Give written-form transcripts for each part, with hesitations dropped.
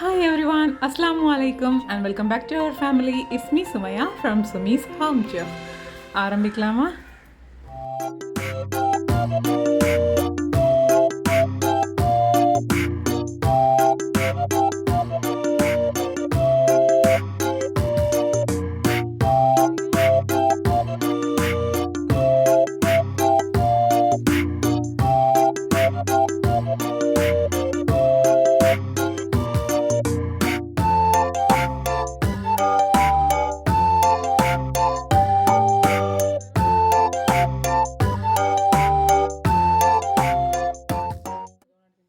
Hi everyone, Assalamu alaikum and welcome back to our family. It's me Sumaya from Sumi's Home Chef. ஆரம்பிக்கலாமா?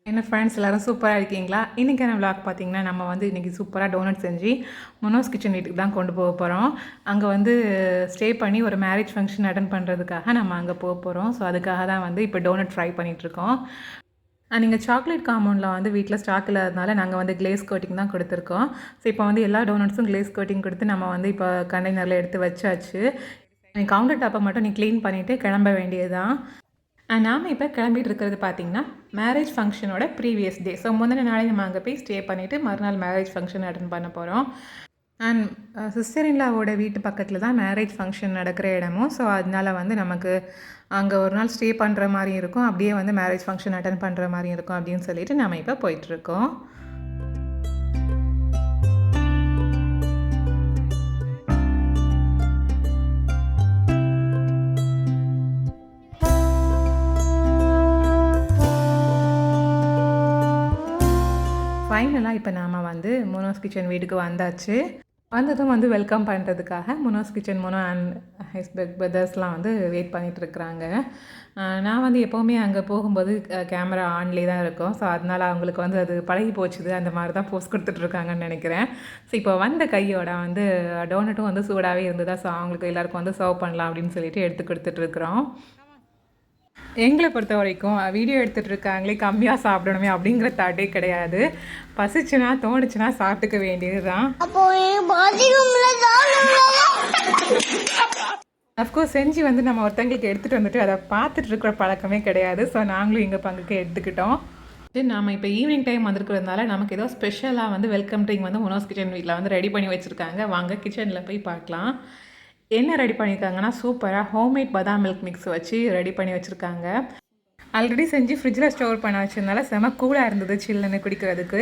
என்ன friends எல்லோரும் சூப்பராக இருக்கீங்களா? இன்றைக்கான விளாக் பார்த்தீங்கன்னா நம்ம வந்து இன்றைக்கி சூப்பராக டோனட் செஞ்சு முனோஸ் கிச்சன் வீட்டுக்கு தான் கொண்டு போக போகிறோம். அங்கே வந்து ஸ்டே பண்ணி ஒரு மேரேஜ் ஃபங்க்ஷன் அட்டன் பண்ணுறதுக்காக நம்ம அங்கே போக போகிறோம். ஸோ அதுக்காக தான் வந்து இப்போ டோனட் ஃப்ரை பண்ணிகிட்ருக்கோம். நீங்கள் சாக்லேட் காம்பவுண்டில் வந்து வீட்டில் ஸ்டாக் இல்லாததுனால நாங்கள் வந்து கிளேஸ் கோட்டிங் தான் கொடுத்துருக்கோம். ஸோ இப்போ வந்து எல்லா டோனட்ஸும் கிளேஸ் கோட்டிங் கொடுத்து நம்ம வந்து இப்போ கண்டெய்னரில் எடுத்து வச்சாச்சு. கவுண்டர் டாப்பை மட்டும் நீ க்ளீன் பண்ணிவிட்டு கிளம்ப வேண்டியது தான். நாம் இப்போ கிளம்பிட்டு இருக்கிறது பார்த்திங்கன்னா மேரேஜ் ஃபங்க்ஷனோட ப்ரீவியஸ் டே. ஸோ முந்தின நாளே நம்ம அங்கே போய் ஸ்டே பண்ணிவிட்டு மறுநாள் மேரேஜ் ஃபங்க்ஷன் அட்டன் பண்ண போகிறோம். அண்ட் சிஸ்டர் இன்லாவோட வீட்டு பக்கத்தில் தான் மேரேஜ் ஃபங்க்ஷன் நடக்கிற இடமும். ஸோ அதனால் வந்து நமக்கு அங்கே ஒரு நாள் ஸ்டே பண்ணுற மாதிரியும் இருக்கும், அப்படியே வந்து மேரேஜ் ஃபங்க்ஷன் அட்டன் பண்ணுற மாதிரியும் இருக்கும் அப்படின்னு சொல்லிட்டு நம்ம இப்போ போயிட்டுருக்கோம். ஃபைனலாக இப்போ நாம் வந்து முனோஸ் கிச்சன் வீட்டுக்கு வந்தாச்சு. வந்ததும் வந்து வெல்கம் பண்ணுறதுக்காக முனோஸ் கிச்சன் முனோ அண்ட் ஹிஸ் பிரதர்ஸ்லாம் வந்து வெயிட் பண்ணிகிட்ருக்குறாங்க. நான் வந்து எப்போவுமே அங்கே போகும்போது கேமரா ஆன்லேயே தான் இருக்கும். ஸோ அதனால் அவங்களுக்கு வந்து அது பழகி போச்சுது, அந்த மாதிரி தான் போஸ்ட் கொடுத்துட்ருக்காங்கன்னு நினைக்கிறேன். ஸோ இப்போ வந்த கையோட வந்து டோனட்டும் வந்து சூடாகவே இருந்ததா, ஸோ அவங்களுக்கு எல்லாருக்கும் வந்து சர்வ் பண்ணலாம் அப்படின்னு சொல்லிட்டு எடுத்து கொடுத்துட்ருக்குறோம். எங்களை பொறுத்த வரைக்கும் வீடியோ எடுத்துகிட்டு இருக்காங்களே கம்மியாக சாப்பிடணுமே அப்படிங்கிற தாட்டே கிடையாது. பசிச்சுன்னா தோணுச்சுன்னா சாப்பிட்டுக்க வேண்டியது தான். அஃப்கோர்ஸ் செஞ்சு வந்து நம்ம ஒருத்தங்களுக்கு எடுத்துகிட்டு வந்துட்டு அதை பார்த்துட்டு இருக்கிற பழக்கமே கிடையாது. ஸோ நாங்களும் எங்கள் பங்குக்கு எடுத்துக்கிட்டோம். நாம் இப்போ ஈவினிங் டைம் வந்துருக்கிறதுனால நமக்கு ஏதோ ஸ்பெஷலாக வந்து வெல்கம் ட்ரிங்க் வந்து முனோஸ் கிச்சன் வீட்டில் வந்து ரெடி பண்ணி வச்சுருக்காங்க. வாங்க கிச்சனில் போய் பார்க்கலாம். என்ன ரெடி பண்ணியிருக்காங்கன்னா சூப்பராக ஹோம்மேட் பதாம் மில்க் மிக்ஸ் வச்சு ரெடி பண்ணி வச்சுருக்காங்க. ஆல்ரெடி செஞ்சு ஃப்ரிட்ஜில் ஸ்டோர் பண்ண வச்சதுனால செம கூலாக இருந்தது சில்லுன்னு குடிக்கிறதுக்கு.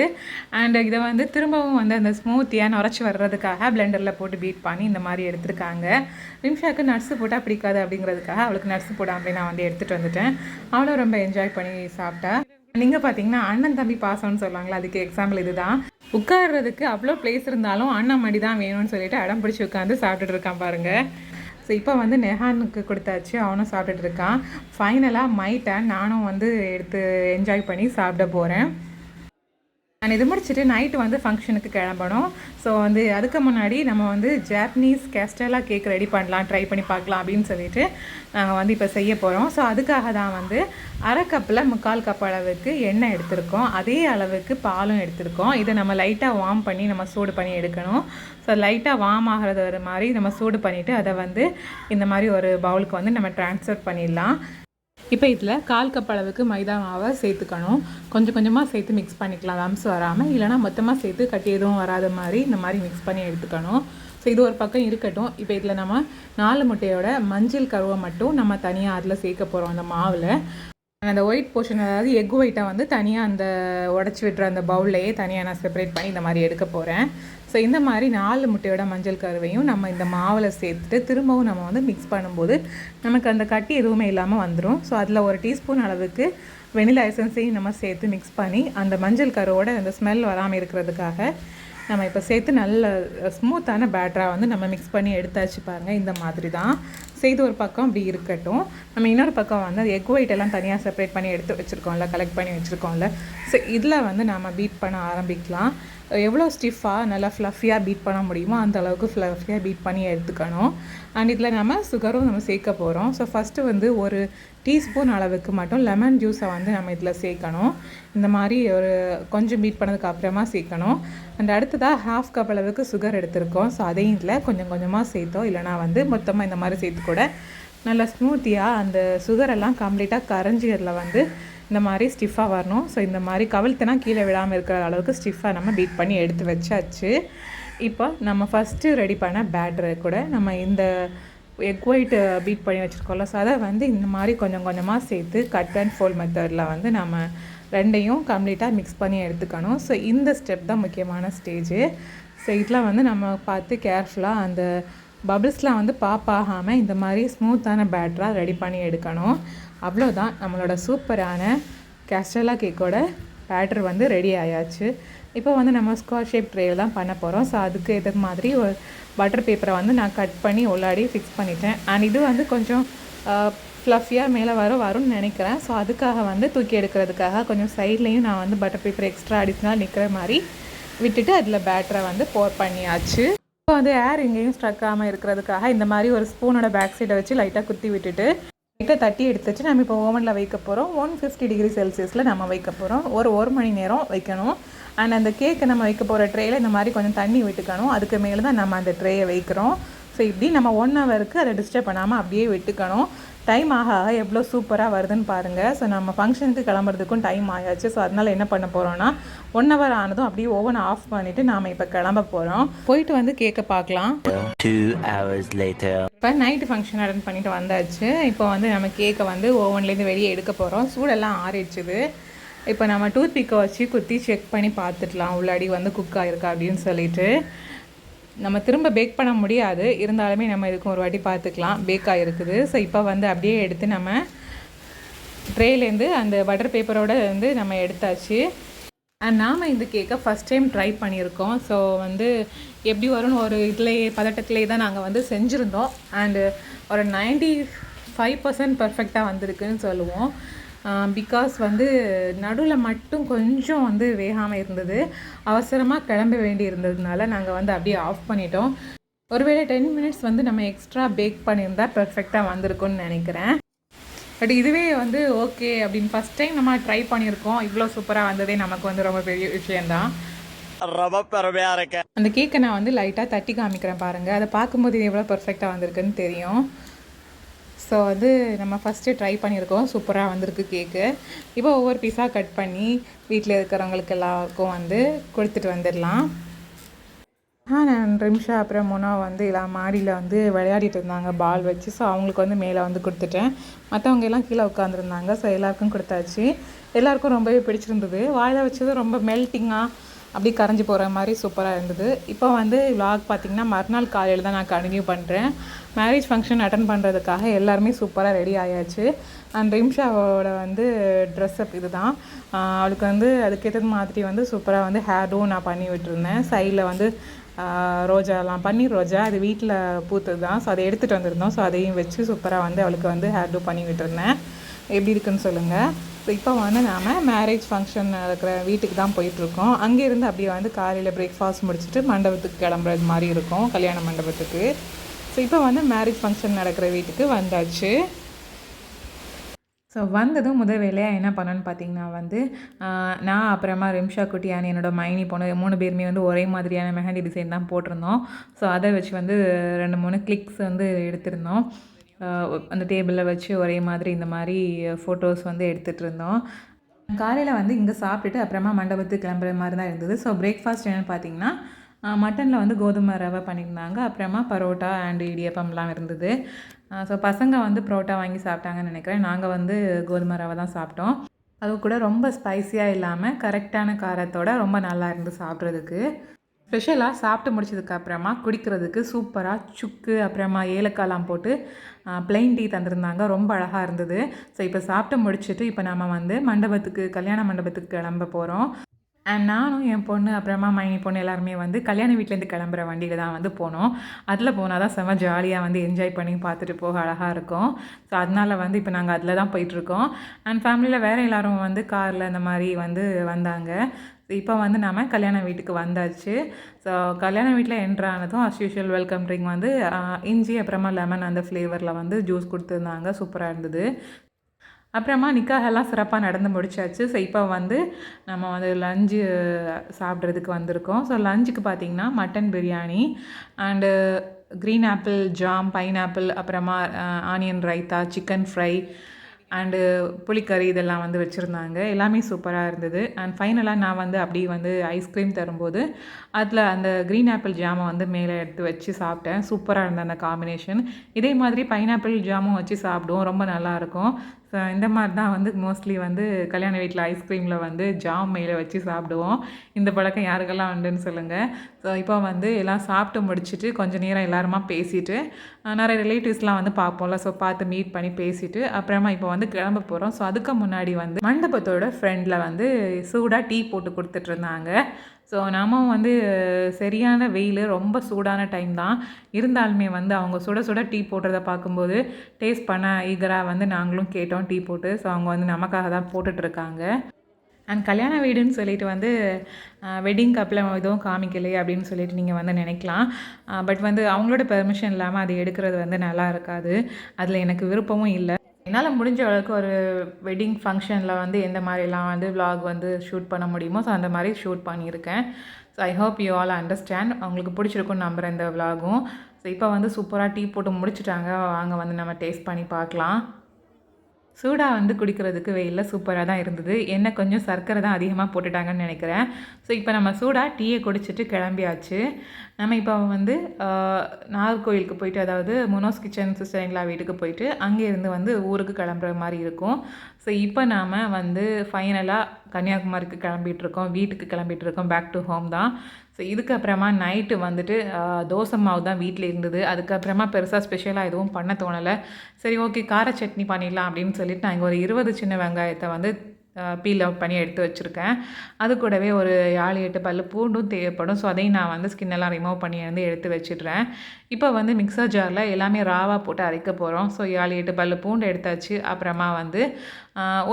அண்ட் இதை வந்து திரும்பவும் வந்து அந்த ஸ்மூத்தியாக நுரைச்சி வர்றதுக்காக பிளெண்டரில் போட்டு பீட் பண்ணி இந்த மாதிரி எடுத்துருக்காங்க. ரிம்ஷாவுக்கு நட்ஸு போட்டால் பிடிக்காது அப்படிங்கிறதுக்காக அவளுக்கு நட்ஸு போடாமல் நான் வந்து எடுத்துகிட்டு வந்துட்டேன். அவளும் ரொம்ப என்ஜாய் பண்ணி சாப்பிட்டா. நீங்கள் பார்த்தீங்கன்னா அண்ணன் தம்பி பாசம்னு சொல்லுவாங்களா, அதுக்கு எக்ஸாம்பிள் இது தான். உட்காடுறதுக்கு அவ்வளோ பிளேஸ் இருந்தாலும் அண்ணன் மடி தான் வேணும்னு சொல்லிட்டு அடம் பிடிச்சி உட்காந்து சாப்பிட்டுட்டு இருக்கான் பாருங்கள். ஸோ இப்போ வந்து நெஹானுக்கு கொடுத்தாச்சு, அவனும் சாப்பிட்டுட்டு இருக்கான். ஃபைனலாக மைட்டன் நானும் வந்து எடுத்து என்ஜாய் பண்ணி சாப்பிட போகிறேன். அண்ட் இது முடிச்சுட்டு நைட்டு வந்து ஃபங்க்ஷனுக்கு கிளம்பணும். ஸோ வந்து அதுக்கு முன்னாடி நம்ம வந்து ஜாப்பனீஸ் கேஸ்டெல்லா கேக் ரெடி பண்ணலாம், ட்ரை பண்ணி பார்க்கலாம் அப்படின்னு சொல்லிட்டு நாங்கள் வந்து இப்போ செய்ய போகிறோம். ஸோ அதுக்காக தான் வந்து அரை கப்பில் 3/4 கப் அளவுக்கு எண்ணெய் எடுத்திருக்கோம், அதே அளவுக்கு பாலும் எடுத்திருக்கோம். இதை நம்ம லைட்டாக வார்ம் பண்ணி நம்ம சூடு பண்ணி எடுக்கணும். ஸோ லைட்டாக வார்ம் ஆகிறது ஒரு மாதிரி நம்ம சூடு பண்ணிவிட்டு அதை வந்து இந்த மாதிரி ஒரு பவுலுக்கு வந்து நம்ம ட்ரான்ஸ்ஃபர் பண்ணிடலாம். இப்போ இதில் 1/4 கப் அளவுக்கு மைதா மாவை சேர்த்துக்கணும். கொஞ்சம் கொஞ்சமாக சேர்த்து மிக்ஸ் பண்ணிக்கலாம், லம்ஸ் வராமல். இல்லைனா மொத்தமாக சேர்த்து கட்டி எதுவும் வராத மாதிரி இந்த மாதிரி மிக்ஸ் பண்ணி எடுத்துக்கணும். ஸோ இது ஒரு பக்கம் இருக்கட்டும். இப்போ இதில் நம்ம 4 முட்டையோட மஞ்சள் கருவை மட்டும் நம்ம தனியாக அதில் சேர்க்க போகிறோம் அந்த மாவில். அந்த ஒயிட் போர்ஷன், அதாவது எக் ஒயிட்டை வந்து தனியாக அந்த உடச்சி விட்டுற அந்த பவுல்லையே தனியாக நான் செப்பரேட் பண்ணி இந்த மாதிரி எடுக்க போகிறேன். ஸோ இந்த மாதிரி 4 முட்டையோட மஞ்சள் கருவையும் நம்ம இந்த மாவில் சேர்த்துட்டு திரும்பவும் நம்ம வந்து மிக்ஸ் பண்ணும்போது நமக்கு அந்த கட்டி எதுவுமே இல்லாமல் வந்துடும். ஸோ அதில் 1 டீஸ்பூன் அளவுக்கு வெனிலா எசன்ஸையும் நம்ம சேர்த்து மிக்ஸ் பண்ணி அந்த மஞ்சள் கருவோட அந்த ஸ்மெல் வராமல் இருக்கிறதுக்காக நம்ம இப்போ சேர்த்து நல்ல ஸ்மூத்தான பேட்டராக வந்து நம்ம மிக்ஸ் பண்ணி எடுத்தாச்சு பாருங்கள். இந்த மாதிரி தான் செய்து ஒரு பக்கம் அப்படி இருக்கட்டும். நம்ம இன்னொரு பக்கம் வந்து அது எக் ஒயிட் எல்லாம் தனியாக செப்பரேட் பண்ணி எடுத்து வச்சுருக்கோம்ல, கலெக்ட் பண்ணி வச்சுருக்கோம்ல. ஸோ இதில் வந்து நம்ம பீட் பண்ண ஆரம்பிக்கலாம். எவ்வளோ ஸ்டிஃபாக நல்லா ஃப்ளஃபியாக பீட் பண்ண முடியுமோ அந்த அளவுக்கு ஃப்ளஃபியாக பீட் பண்ணி எடுத்துக்கணும். அண்ட் இதில் நம்ம சுகரும் நம்ம சேர்க்க போகிறோம். ஸோ ஃபஸ்ட்டு வந்து 1 டீஸ்பூன் அளவுக்கு மட்டும் லெமன் ஜூஸை வந்து நம்ம இதில் சேர்க்கணும். இந்த மாதிரி ஒரு கொஞ்சம் பீட் பண்ணதுக்கு அப்புறமா சேர்க்கணும். அண்ட் அடுத்ததாக 1/2 கப் அளவுக்கு சுகர் எடுத்திருக்கோம். ஸோ அதையும் இதில் கொஞ்சம் கொஞ்சமாக சேர்த்தோம், இல்லைனா வந்து மொத்தமாக இந்த மாதிரி சேர்த்து கூட நல்லா ஸ்மூத்தியாக அந்த சுகரெல்லாம் கம்ப்ளீட்டாக கரைஞ்சி அதில் வந்து இந்த மாதிரி ஸ்டிஃபாக வரணும். ஸோ இந்த மாதிரி கவிழ்த்துனா கீழே விழாமல் இருக்கிற அளவுக்கு ஸ்டிஃபாக நம்ம பீட் பண்ணி எடுத்து வச்சாச்சு. இப்போ நம்ம ஃபஸ்ட்டு ரெடி பண்ண பேட்டரை கூட நம்ம இந்த எக் ஒயிட் பீட் பண்ணி வச்சுருக்கோம்ல, ஸோ அதை வந்து இந்த மாதிரி கொஞ்சம் கொஞ்சமாக சேர்த்து கட் அண்ட் ஃபோல்ட் மெத்தடில் வந்து நம்ம ரெண்டையும் கம்ப்ளீட்டாக மிக்ஸ் பண்ணி எடுத்துக்கணும். ஸோ இந்த ஸ்டெப் தான் முக்கியமான ஸ்டேஜு. ஸோ இதெல்லாம் வந்து நம்ம பார்த்து கேர்ஃபுல்லாக அந்த பபிள்ஸ்லாம் வந்து பாப் ஆகாமல் இந்த மாதிரி ஸ்மூத்தான பேட்டராக ரெடி பண்ணி எடுக்கணும். அவ்வளோதான், நம்மளோட சூப்பரான கேஸ்டெல்லா கேக்கோட பேட்டர் வந்து ரெடி ஆயாச்சு. இப்போ வந்து நம்ம ஸ்கொயர் ஷேப் ட்ரேயில் தான் பண்ண போகிறோம். ஸோ அதுக்கு ஏற்ற மாதிரி ஒரு பட்டர் பேப்பரை வந்து நான் கட் பண்ணி உள்ளாடி ஃபிக்ஸ் பண்ணிட்டேன். அண்ட் இது வந்து கொஞ்சம் ஃப்ளஃபியாக மேலே வரும்னு நினைக்கிறேன். ஸோ அதுக்காக வந்து தூக்கி எடுக்கிறதுக்காக கொஞ்சம் சைட்லேயும் நான் வந்து பட்டர் பேப்பர் எக்ஸ்ட்ரா அடிஷ்னலாக நிற்கிற மாதிரி விட்டுட்டு அதில் பேட்டரை வந்து போர் பண்ணியாச்சு. இப்போ வந்து ஏர் எங்கேயும் ஸ்ட்ரக் ஆகாமல் இருக்கிறதுக்காக இந்த மாதிரி ஒரு ஸ்பூனோட பேக் சைடை வச்சு லைட்டாக குத்தி விட்டுட்டு லைட்டாக தட்டி எடுத்து வச்சு நம்ம இப்போ ஓவனில் வைக்க போகிறோம். 150 டிகிரி செல்சியஸில் நம்ம வைக்க போகிறோம். ஒரு மணி நேரம் வைக்கணும். அண்ட் அந்த கேக்கை நம்ம வைக்க போகிற ட்ரேயில் இந்த மாதிரி கொஞ்சம் தண்ணி விட்டுக்கணும். அதுக்கு மேலே தான் நம்ம அந்த ட்ரேயை வைக்கிறோம். ஸோ இப்படி நம்ம 1 ஹவருக்கு அதை டிஸ்டர்ப் பண்ணாமல் அப்படியே விட்டுக்கணும். டைம் ஆக ஆக எவ்வளோ சூப்பராக வருதுன்னு பாருங்கள். ஸோ நம்ம ஃபங்க்ஷனுக்கு கிளம்புறதுக்கும் டைம் ஆயாச்சு. ஸோ அதனால் என்ன பண்ண போகிறோன்னா 1 ஹவர் ஆனதும் அப்படியே ஓவனை ஆஃப் பண்ணிவிட்டு நாம் இப்போ கிளம்ப போகிறோம். போயிட்டு வந்து கேக்கை பார்க்கலாம். 2 hours later. இப்போ நைட்டு ஃபங்க்ஷன் அட்டன் பண்ணிவிட்டு வந்தாச்சு. இப்போ வந்து நம்ம கேக்கை வந்து ஓவன்லேருந்து வெளியே எடுக்க போகிறோம். சூடெல்லாம் ஆறிடுச்சுது. இப்போ நம்ம டூத் பிக்கை வச்சு குத்தி செக் பண்ணி பார்த்துக்கலாம் உள்ளாடி வந்து குக் ஆகிருக்கா அப்படின்னு சொல்லிட்டு. நம்ம திரும்ப பேக் பண்ண முடியாது, இருந்தாலுமே நம்ம இதுக்கு ஒரு வாட்டி பார்த்துக்கலாம். பேக் ஆகிருக்குது. ஸோ இப்போ வந்து அப்படியே எடுத்து நம்ம ட்ரேலேருந்து அந்த பட்டர் பேப்பரோடு வந்து நம்ம எடுத்தாச்சு. அண்ட் நாம் இந்த கேக்கை ஃபஸ்ட் டைம் ட்ரை பண்ணியிருக்கோம். ஸோ வந்து எப்படி வரும்னு ஒரு பதட்டத்திலே தான் நாங்கள் வந்து செஞ்சுருந்தோம். அண்டு ஒரு 95% பர்ஃபெக்டாக வந்திருக்குன்னு சொல்லுவோம். பிகாஸ் வந்து நடுவில் மட்டும் கொஞ்சம் வந்து வேகாமல் இருந்தது. அவசரமாக கிளம்ப வேண்டி இருந்ததுனால நாங்கள் வந்து அப்படியே ஆஃப் பண்ணிட்டோம். ஒருவேளை 10 மினிட்ஸ் வந்து நம்ம எக்ஸ்ட்ரா பேக் பண்ணியிருந்தால் பர்ஃபெக்டாக வந்திருக்கும்னு நினைக்கிறேன். பட் இதுவே வந்து ஓகே அப்படின்னு ஃபஸ்ட் டைம் நம்ம ட்ரை பண்ணியிருக்கோம். இவ்வளோ சூப்பராக வந்ததே நமக்கு வந்து ரொம்ப பெரிய விஷயந்தான். அந்த கேக்கை நான் வந்து லைட்டாக தட்டி காமிக்கிறேன் பாருங்கள். அதை பார்க்கும்போது இது எவ்வளோ பர்ஃபெக்டாக வந்திருக்குன்னு தெரியும். ஸோ வந்து நம்ம ஃபஸ்ட்டு ட்ரை பண்ணியிருக்கோம். சூப்பராக வந்திருக்கு கேக்கு. இப்போ ஒவ்வொரு பீஸாக கட் பண்ணி வீட்டில் இருக்கிறவங்களுக்கு எல்லாருக்கும் வந்து கொடுத்துட்டு வந்துடலாம். நான் ரிம்ஷா அப்புறம் முனோ வந்து எல்லாம் மாடியில் வந்து விளையாடிட்டு இருந்தாங்க பால் வச்சு. ஸோ அவங்களுக்கு வந்து மேலே வந்து கொடுத்துட்டேன். மற்றவங்க எல்லாம் கீழே உட்காந்துருந்தாங்க. ஸோ எல்லாருக்கும் கொடுத்தாச்சு. எல்லாருக்கும் ரொம்பவே பிடிச்சிருந்தது. வாயில் வச்சது ரொம்ப மெல்ட்டிங்காக அப்படி கரைஞ்சி போகிற மாதிரி சூப்பராக இருந்தது. இப்போ வந்து விலாக் பார்த்திங்கன்னா மறுநாள் காலையில் தான் நான் கண்டினியூ பண்ணுறேன். மேரேஜ் ஃபங்க்ஷன் அட்டன் பண்ணுறதுக்காக எல்லாருமே சூப்பராக ரெடி ஆயாச்சு. அண்ட் ரிம்ஷாவோட வந்து ட்ரெஸ்அப் இது தான். அவளுக்கு வந்து அதுக்கேற்ற மாதிரி வந்து சூப்பராக வந்து ஹேரும் நான் பண்ணி விட்டுருந்தேன். சைடில் வந்து ரோஜாலாம் பன்னீர் ரோஜா அது வீட்டில் பூத்தது தான். ஸோ அதை எடுத்துகிட்டு வந்திருந்தோம். ஸோ அதையும் வச்சு சூப்பராக வந்து அவளுக்கு வந்து ஹேர் பண்ணி விட்டுருந்தேன். எப்படி இருக்குன்னு சொல்லுங்கள். ஸோ இப்போ வந்து நாம் மேரேஜ் ஃபங்க்ஷன் இருக்கிற வீட்டுக்கு தான் போயிட்டுருக்கோம். அங்கேருந்து அப்படியே வந்து காலையில் பிரேக்ஃபாஸ்ட் முடிச்சுட்டு மண்டபத்துக்கு கிளம்புறது மாதிரி இருக்கும், கல்யாண மண்டபத்துக்கு. ஸோ இப்போ வந்து மேரேஜ் ஃபங்க்ஷன் நடக்கிற வீட்டுக்கு வந்தாச்சு. ஸோ வந்ததும் முதல் வேலையாக என்ன பண்ணேன்னு பார்த்தீங்கன்னா வந்து நான் அப்புறமா ரிம்ஷா குட்டியானி என்னோட மைனி பொண்ணு 3 பேருமே வந்து ஒரே மாதிரியான மெஹந்தி டிசைன் தான் போட்டிருந்தோம். ஸோ அதை வச்சு வந்து 2-3 கிளிக்ஸ் வந்து எடுத்திருந்தோம். அந்த டேபிளில் வச்சு ஒரே மாதிரி இந்த மாதிரி ஃபோட்டோஸ் வந்து எடுத்துகிட்டு இருந்தோம். காலையில் வந்து இங்கே சாப்பிட்டுட்டு அப்புறமா மண்டபத்துக்கு கிளம்புற மாதிரி தான் இருந்தது. ஸோ பிரேக்ஃபாஸ்ட் என்னென்னு பார்த்தீங்கன்னா மட்டனில் வந்து கோதுமை ரவை பண்ணியிருந்தாங்க. அப்புறமா பரோட்டா அண்ட் இடியப்பம்லாம் இருந்தது. ஸோ பசங்க வந்து பரோட்டா வாங்கி சாப்பிட்டாங்கன்னு நினைக்கிறேன். நாங்கள் வந்து கோதுமை ரவை தான் சாப்பிட்டோம். அது கூட ரொம்ப ஸ்பைஸியாக இல்லாமல் கரெக்டான காரத்தோடு ரொம்ப நல்லா இருந்து சாப்பிட்றதுக்கு. ஸ்பெஷலாக சாப்பிட்டு முடிச்சதுக்கப்புறமா குடிக்கிறதுக்கு சூப்பராக சுக்கு அப்புறமா ஏலக்காய்லாம் போட்டு ப்ளைன் டீ தந்திருந்தாங்க. ரொம்ப அழகாக இருந்தது. ஸோ இப்போ சாப்பிட்டு முடிச்சுட்டு இப்போ நம்ம வந்து கல்யாண மண்டபத்துக்கு கிளம்ப போகிறோம். அண்ட் நானும் என் பொண்ணு அப்புறமா மைனி பொண்ணு எல்லாருமே வந்து கல்யாண வீட்டிலேருந்து கிளம்புற வண்டியில் தான் வந்து போனோம். அதில் போனால் தான் செம்ம ஜாலியாக வந்து என்ஜாய் பண்ணி பார்த்துட்டு போக அழகாக இருக்கும். ஸோ அதனால் வந்து இப்போ நாங்கள் அதில் தான் போயிட்டுருக்கோம். அண்ட் ஃபேமிலியில் வேறு எல்லோரும் வந்து காரில் இந்த மாதிரி வந்து வந்தாங்க. இப்போ வந்து நாம் கல்யாண வீட்டுக்கு வந்தாச்சு. ஸோ கல்யாண வீட்டில் என்ட்ரானதும் அஸ் யூஷுவல் வெல்கம் ட்ரிங்க் வந்து இஞ்சி அப்புறமா லெமன் அந்த ஃப்ளேவரில் வந்து ஜூஸ் கொடுத்துருந்தாங்க. சூப்பராக இருந்தது. அப்புறமா நிக்காஹெல்லாம் சிறப்பாக நடந்து முடிச்சாச்சு. ஸோ இப்போ வந்து நம்ம வந்து லஞ்சு சாப்பிட்றதுக்கு வந்திருக்கோம். ஸோ லஞ்சுக்கு பார்த்திங்கன்னா mutton biryani and green apple jam, pineapple, அப்புறமா onion raita, chicken fry, and புளிக்கறி இதெல்லாம் வந்து வச்சுருந்தாங்க. எல்லாமே சூப்பராக இருந்தது. அண்ட் ஃபைனலாக நான் வந்து அப்படியே வந்து ஐஸ்கிரீம் தரும்போது அதில் அந்த க்ரீன் ஆப்பிள் ஜாமை வந்து மேலே எடுத்து வச்சு சாப்பிட்டேன். சூப்பராக இருந்தது அந்த காம்பினேஷன். இதே மாதிரி பைனாப்பிள் ஜாமும் வச்சு சாப்பிடுவோம். ரொம்ப நல்லாயிருக்கும். ஸோ இந்த மாதிரி தான் வந்து மோஸ்ட்லி வந்து கல்யாண வீட்டில் ஐஸ்கிரீமில் வந்து ஜாம் மேலே வச்சு சாப்பிடுவோம். இந்த பழக்கம் யாருக்கெல்லாம் உண்டுன்னு சொல்லுங்கள். ஸோ இப்போ வந்து எல்லாம் சாப்பிட்டு முடிச்சுட்டு கொஞ்சம் நேரம் எல்லாருமா பேசிவிட்டு நிறைய ரிலேட்டிவ்ஸ்லாம் வந்து பார்ப்போம்ல. ஸோ பார்த்து மீட் பண்ணி பேசிவிட்டு அப்புறமா இப்போ வந்து கிளம்ப போகிறோம். ஸோ அதுக்கு முன்னாடி வந்து மண்டபத்தோட ஃப்ரெண்டில் வந்து சூடாக டீ போட்டு கொடுத்துட்ருந்தாங்க. ஸோ நம்ம வந்து சரியான வெயில், ரொம்ப சூடான டைம் தான். இருந்தாலுமே வந்து அவங்க சுட சுட டீ போடுறத பார்க்கும்போது டேஸ்ட் பண்ண ஈகராக வந்து நாங்களும் கேட்டோம் டீ போட்டு. ஸோ அவங்க வந்து நமக்காக தான் போட்டுட்ருக்காங்க. அண்ட் கல்யாண வீடுன்னு சொல்லிட்டு வந்து வெட்டிங் கப்பில் எதுவும் காமிக்கலையே அப்படின்னு சொல்லிட்டு நீங்கள் வந்து நினைக்கலாம். பட் வந்து அவங்களோட பெர்மிஷன் இல்லாமல் அது எடுக்கிறது வந்து நல்லா இருக்காது. அதில் எனக்கு விருப்பமும் இல்லை. என்னால் முடிஞ்ச அளவுக்கு ஒரு வெட்டிங் ஃபங்க்ஷனில் வந்து எந்த மாதிரிலாம் வந்து விலாக் வந்து ஷூட் பண்ண முடியுமோ ஸோ அந்த மாதிரி ஷூட் பண்ணியிருக்கேன். So I hope you all understand. அவங்களுக்கு பிடிச்சிருக்குன்னு நம்புகிறேன் இந்த விலாகும். ஸோ இப்போ வந்து சூப்பராக டீ போட்டு முடிச்சுட்டாங்க. வாங்க வந்து நம்ம டேஸ்ட் பண்ணி பார்க்கலாம். சூடாக வந்து குடிக்கிறதுக்கு வெயிலில் சூப்பராக தான் இருந்தது. என்ன கொஞ்சம் சர்க்கரை தான் அதிகமாக போட்டுட்டாங்கன்னு நினைக்கிறேன். ஸோ இப்போ நம்ம சூடாக டீயை குடிச்சிட்டு கிளம்பியாச்சு. நம்ம இப்போ வந்து நாகர்கோயிலுக்கு போயிட்டு, அதாவது முனோஸ் கிச்சன் சிஸ்டர்-இன்-லா வீட்டுக்கு போயிட்டு அங்கேருந்து வந்து ஊருக்கு கிளம்புற மாதிரி இருக்கும். ஸோ இப்போ நாம் வந்து ஃபைனலாக கன்னியாகுமரிக்கு கிளம்பிகிட்ருக்கோம், வீட்டுக்கு கிளம்பிகிட்ருக்கோம். பேக் டு ஹோம் தான். ஸோ இதுக்கப்புறமா நைட்டு வந்துட்டு தோசை மாவு தான் வீட்டில் இருந்தது. அதுக்கப்புறமா பெருசாக ஸ்பெஷலாக எதுவும் பண்ண தோணலை. சரி ஓகே, கார சட்னி பண்ணிடலாம் அப்படின்னு சொல்லிட்டு நான் இங்கே ஒரு 20 சின்ன வெங்காயத்தை வந்து பீல் அவுட் பண்ணி எடுத்து வச்சுருக்கேன். அது கூடவே ஒரு 7-8 பல்லு பூண்டும் தேவைப்படும். ஸோ அதையும் நான் வந்து ஸ்கின்னெல்லாம் ரிமூவ் பண்ணி வந்து எடுத்து வச்சிடுறேன். இப்போ வந்து மிக்சர் ஜாரில் எல்லாமே ராவாக போட்டு அரைக்க போகிறோம். ஸோ 7-8 பல்லு பூண்டு எடுத்தாச்சு. அப்புறமா வந்து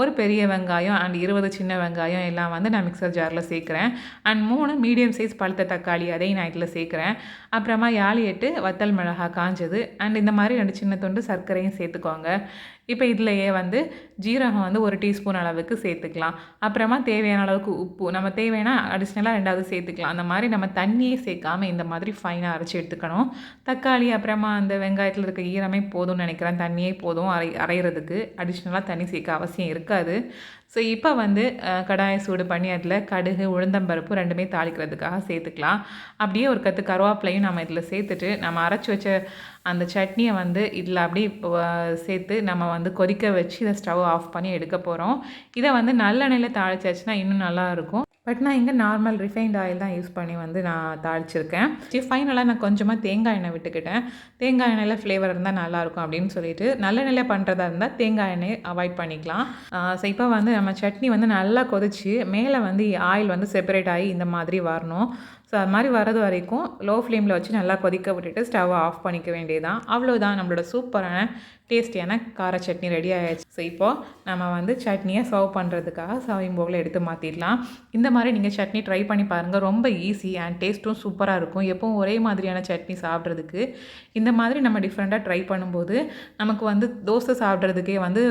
ஒரு பெரிய வெங்காயம் அண்ட் 20 சின்ன வெங்காயம் எல்லாம் வந்து நான் மிக்சர் ஜாரில் சேர்க்குறேன். அண்ட் 3 மீடியம் சைஸ் பழுத்த தக்காளி அதையும் நான் இதில் சேர்க்குறேன். அப்புறமா 7-8 வத்தல் மிளகாய் காஞ்சது அண்ட் இந்த மாதிரி 2 சின்ன துண்டு சர்க்கரையும் சேர்த்துக்கோங்க. இப்போ இதிலையே வந்து ஜீரகம் வந்து 1 டீஸ்பூன் அளவுக்கு சேர்த்துக்கலாம். அப்புறமா தேவையான அளவுக்கு உப்பு, நம்ம தேவைன்னா அடிஷ்னலாக 2வது சேர்த்துக்கலாம். அந்த மாதிரி நம்ம தண்ணியே சேர்க்காமல் இந்த மாதிரி ஃபைனாக அரைச்சி எடுத்துக்கணும். தக்காளி அப்புறமா அந்த வெங்காயத்தில் இருக்க ஈரமே போதும்னு நினைக்கிறேன். தண்ணியே போதும் அரைகிறதுக்கு. அடிஷ்னலாக தண்ணி சேர்க்க அவசியம் இருக்காது. ஸோ இப்போ வந்து கடாயை சூடு பண்ணி அதில் கடுகு, உளுந்தம்பருப்பு 2மே தாளிக்கிறதுக்காக சேர்த்துக்கலாம். அப்படியே ஒரு கத்து கருவேப்பிலையும் நம்ம இதில் சேர்த்துட்டு நம்ம அரைச்சி வச்ச அந்த சட்னியை வந்து இதில் அப்படியே சேர்த்து நம்ம வந்து கொதிக்க வச்சு இதை ஸ்டவ் ஆஃப் பண்ணி எடுக்க போகிறோம். இதை வந்து நல்லெண்ணெயில் தாளிச்சாச்சுன்னா இன்னும் நல்லாயிருக்கும். பட் நான் இங்கே நார்மல் ரிஃபைண்ட் ஆயில் தான் யூஸ் பண்ணி வந்து நான் தாளிச்சிருக்கேன். ஃபைனலாக நான் கொஞ்சமாக தேங்காய் எண்ணெய் விட்டுக்கிட்டேன். தேங்காய் எண்ணெயில் ஃப்ளேவர் இருந்தால் நல்லாயிருக்கும் அப்படின்னு சொல்லிட்டு நல்லெண்ணெயில் பண்ணுறதா இருந்தால் தேங்காய் எண்ணெய் அவாய்ட் பண்ணிக்கலாம். ஸோ இப்போ வந்து நம்ம சட்னி வந்து நல்லா கொதிச்சு மேலே வந்து ஆயில் வந்து செப்பரேட் ஆகி இந்த மாதிரி வரணும். ஸோ அது மாதிரி வர்றது வரைக்கும் லோ ஃப்ளேமில் வச்சு நல்லா கொதிக்க விட்டுட்டு ஸ்டவ்வை ஆஃப் பண்ணிக்க வேண்டியதான். அவ்வளோதான், நம்மளோட சூப்பரான டேஸ்டியான கார சட்னி ரெடி ஆகிடுச்சு. ஸோ இப்போது நம்ம வந்து சட்னியை சர்வ் பண்ணுறதுக்காக சர்விங் பவுலில் எடுத்து மாற்றிடலாம். இந்த மாதிரி நீங்கள் சட்னி ட்ரை பண்ணி பாருங்கள். ரொம்ப ஈஸி அண்ட் டேஸ்ட்டும் சூப்பராக இருக்கும். எப்போவும் ஒரே மாதிரியான சட்னி சாப்பிட்றதுக்கு இந்த மாதிரி நம்ம டிஃப்ரெண்ட்டாக ட்ரை பண்ணும்போது நமக்கு வந்து தோசை சாப்பிட்றதுக்கே வந்து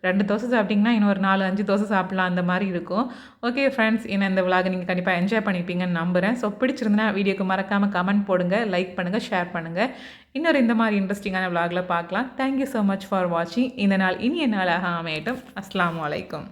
2 தோசை சாப்பிட்டிங்கன்னா இன்னொரு 4-5 தோசை சாப்பிட்லாம், அந்த மாதிரி இருக்கும். ஓகே ஃப்ரெண்ட்ஸ், இந்த விலாகை நீங்கள் கண்டிப்பாக என்ஜாய் பண்ணியிருப்பீங்கன்னு நம்புகிறேன். ஸோ பிடிச்சிருந்தா வீடியோக்கு மறக்காமல் கமெண்ட் போடுங்க, லைக் பண்ணுங்கள், ஷேர் பண்ணுங்கள். இன்னொரு இந்த மாதிரி இன்ட்ரெஸ்டிங்கான விலாகில் பார்க்கலாம். தேங்க்யூ ஸோ மச் ஃபார் வாட்சிங். இந்த நாள் இனிய நாளாக அமையட்டும். அஸ்ஸலாமு அலைக்கும்.